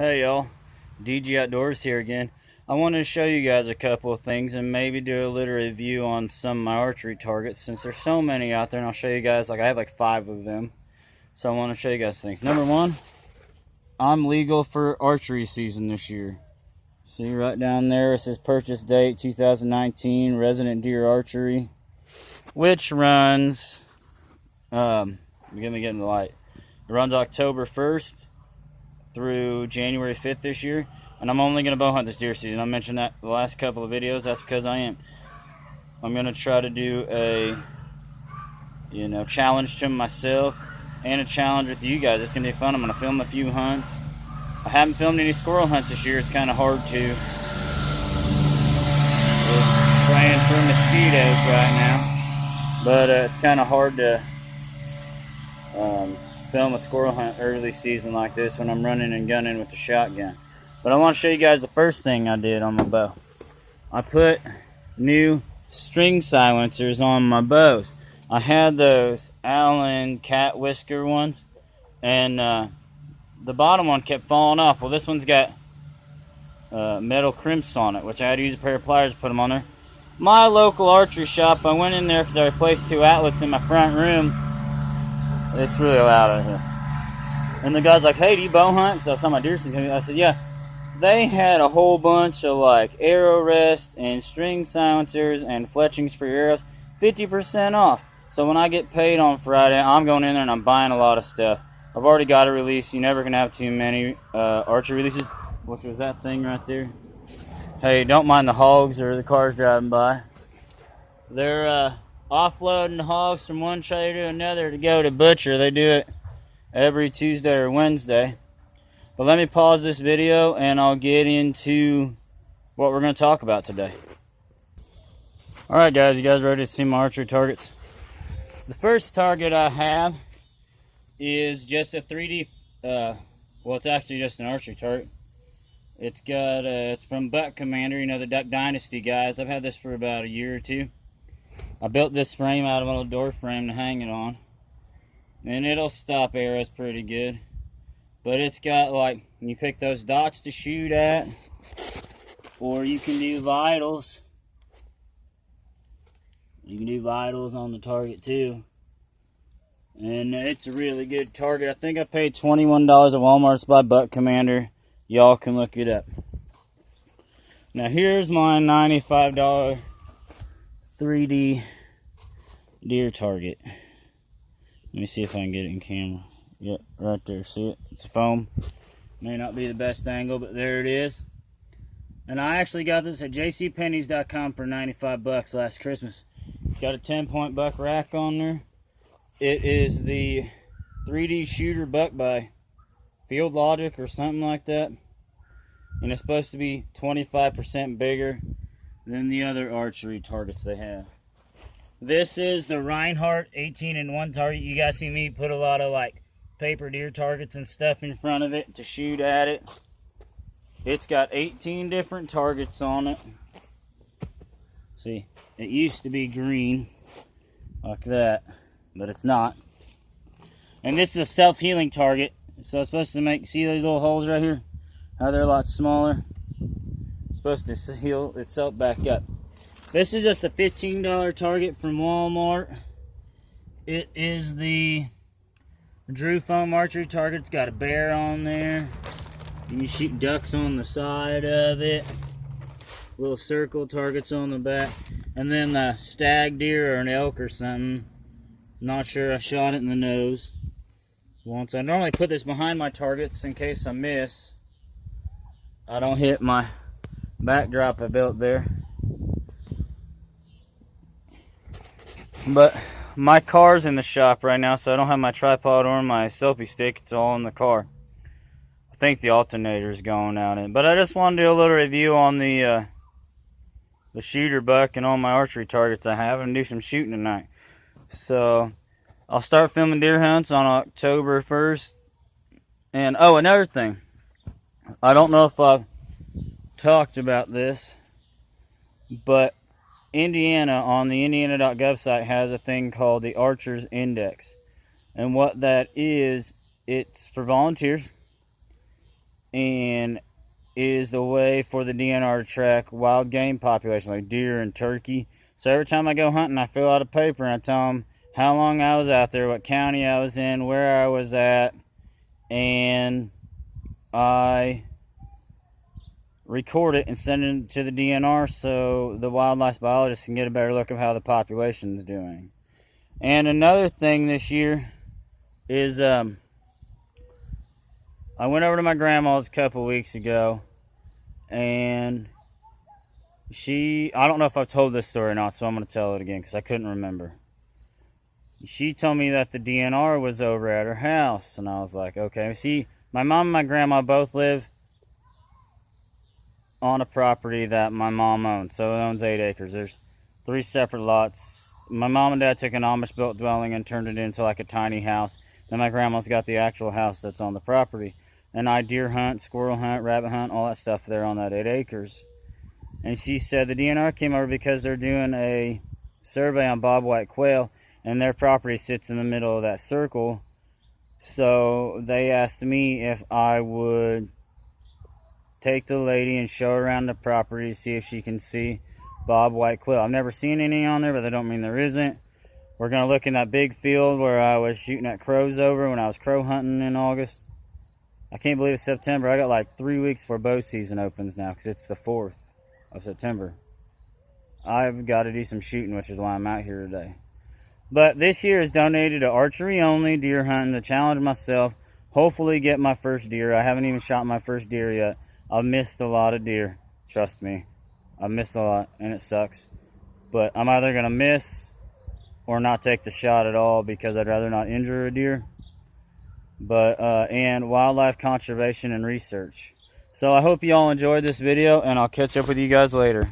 Hey y'all, DG Outdoors here again. I wanted to show you guys a couple of things and maybe do a little review on some of my archery targets since there's so many out there, and I'll show you guys, like I have like 5 of them. So I want to show you guys things. Number one, I'm legal for archery season this year. See right down there, it says purchase date 2019 Resident Deer Archery, which runs, let me get in the light. It runs October 1st through January 5th this year, and I'm only going to bow hunt this deer season. I mentioned that the last couple of videos. That's because I'm going to try to do a challenge to myself and a challenge with you guys. It's going to be fun. I'm going to film a few hunts. I haven't filmed any squirrel hunts this year. It's kind of hard to. We're praying for mosquitoes right now, but it's kind of hard to film a squirrel hunt early season like this when I'm running and gunning with the shotgun. But I want to show you guys the first thing I did on my bow. I put new string silencers on my bows. I had those Allen cat whisker ones, and the bottom one kept falling off. Well, this one's got metal crimps on it, which I had to use a pair of pliers to put them on there. My local archery shop, I went in there because I replaced 2 outlets in my front room. It's really loud out here. And the guy's like, hey, do you bow hunt? Because I saw my deer season. I said, yeah. They had a whole bunch of like arrow rest and string silencers and fletchings for your arrows, 50% off. So when I get paid on Friday, I'm going in there and I'm buying a lot of stuff. I've already got a release. You never can have too many archery releases. Which was that thing right there. Hey, don't mind the hogs or the cars driving by. They're offloading the hogs from one trailer to another to go to butcher. They do it every Tuesday or Wednesday. But let me pause this video and I'll get into what we're going to talk about today. Alright guys, you guys ready to see my archery targets? The first target I have is just a 3D, well, it's actually just an archery target. It's got, it's from Buck Commander, you know, the Duck Dynasty guys. I've had this for about a year or two. I built this frame out of a little door frame to hang it on. And it'll stop arrows pretty good. But it's got, like, you pick those dots to shoot at, or you can do vitals. You can do vitals on the target too. And it's a really good target. I think I paid $21 at Walmart. It's by Buck Commander. Y'all can look it up. Now here's my $95 3D deer target. Let me see if I can get it in camera. Yep, right there. See it? It's foam. May not be the best angle, but there it is. And I actually got this at jcpenney's.com for 95 bucks last Christmas. It's got a 10-point buck rack on there. It is the 3D shooter buck by Field Logic or something like that. And it's supposed to be 25% bigger than the other archery targets they have. This is the Reinhardt 18-in-1 target. You guys see me put a lot of like paper deer targets and stuff in front of it to shoot at it. It's got 18 different targets on it. See, it used to be green like that, but it's not. And this is a self-healing target, so it's supposed to make, see these little holes right here, how they're a lot smaller. It's supposed to heal itself back up. This is just a $15 target from Walmart. It is the Drew foam archery target. It's got a bear on there. You can shoot ducks on the side of it. Little circle targets on the back. And then a stag deer or an elk or something. Not sure, I shot it in the nose once. I normally put this behind my targets in case I miss. I don't hit my backdrop I built there. But my car's in the shop right now, so I don't have my tripod or my selfie stick. It's all in the car. I think the alternator is going out in. But I just wanted to do a little review on the shooter buck and all my archery targets I have, and do some shooting tonight. So I'll start filming deer hunts on October 1st. And oh, another thing, I don't know if I've talked about this, but Indiana, on the indiana.gov site, has a thing called the Archer's Index. And what that is, it's for volunteers. and is the way for the DNR to track wild game population like deer and turkey. So every time I go hunting, I fill out a paper and I tell them how long I was out there, what county I was in, where I was at, and I record it and send it to the DNR so the wildlife biologist can get a better look of how the population is doing. And another thing this year is I went over to my grandma's a couple weeks ago, and I don't know if I've told this story or not, so I'm going to tell it again because I couldn't remember. She told me that the DNR was over at her house, and I was like, okay. See, my mom and my grandma both live on a property that my mom owns, so it owns 8 acres. There's 3 separate lots. My mom and dad took an Amish-built dwelling and turned it into like a tiny house. Then my grandma's got the actual house that's on the property. And I deer hunt, squirrel hunt, rabbit hunt, all that stuff there on that 8 acres. And she said the DNR came over because they're doing a survey on bobwhite quail, and their property sits in the middle of that circle. So they asked me if I would take the lady and show her around the property to see if she can see bobwhite quail. I've never seen any on there, but that don't mean there isn't. We're going to look in that big field where I was shooting at crows over when I was crow hunting in August. I can't believe it's September. I got like 3 weeks before bow season opens now because it's the 4th of September. I've got to do some shooting, which is why I'm out here today. But this year is donated to archery only deer hunting to challenge myself. Hopefully get my first deer. I haven't even shot my first deer yet. I've missed a lot of deer. Trust me. I've missed a lot and it sucks. But I'm either going to miss or not take the shot at all because I'd rather not injure a deer. But and wildlife conservation and research. So I hope you all enjoyed this video, and I'll catch up with you guys later.